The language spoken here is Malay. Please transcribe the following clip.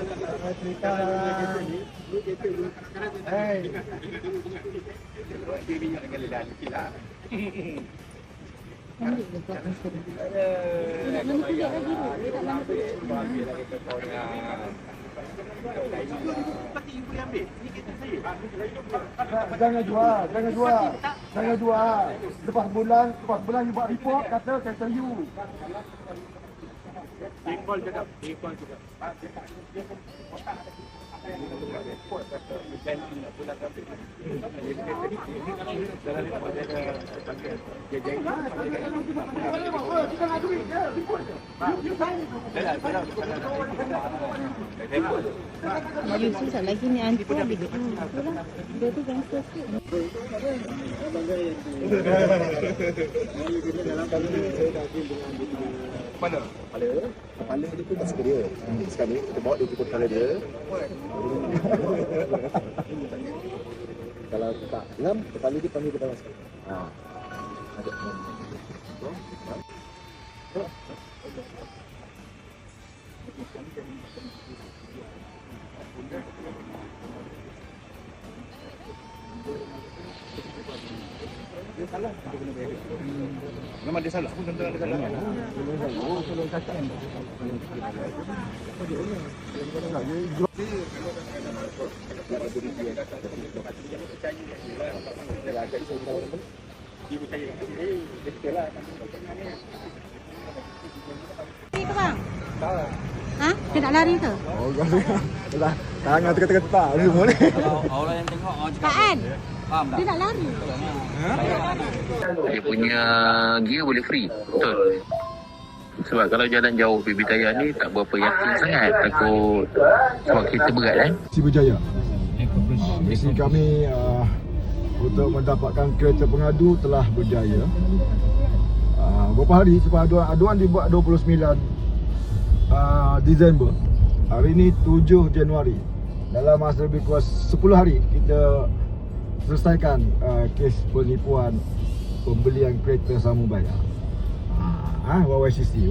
Cerita lah. Hei. Jangan jual. Lepas bulan you buat report kata you. Recall juga. You susah lagi ni antu adik. Itulah. Dia tu gangster sikit. Mana? Kepala dia pun tak suka dia. Sekarang ni kita bawa dia ikut kepala dia. Kalau tak ngam, kepala dia panggil kepala sekali. Ada. Dia salah, dia kena bayar. Memang dia salah pun tentu ada salah. Kalau cakap kan. Ke bang? Ha? Dia nak lari ke? Oh, dah. Tangan tegak-tegak ni semua ni. Kalau orang yang tengok orang cakap Kan? faham tak? Dia nak lari. Dia punya gear boleh free. Betul. Sebab kalau jalan jauh Baby Tayar ni tak berapa yakin sangat. Takut sebab kereta berat kan. Si berjaya. Misi kami untuk mendapatkan kereta pengadu telah berjaya. Berapa hari sebab aduan dibuat 29 Disember. Hari ini 7 Januari. Dalam masa lebih kurang 10 hari kita selesaikan kes penipuan pembelian kereta sambung bayar. YYCC.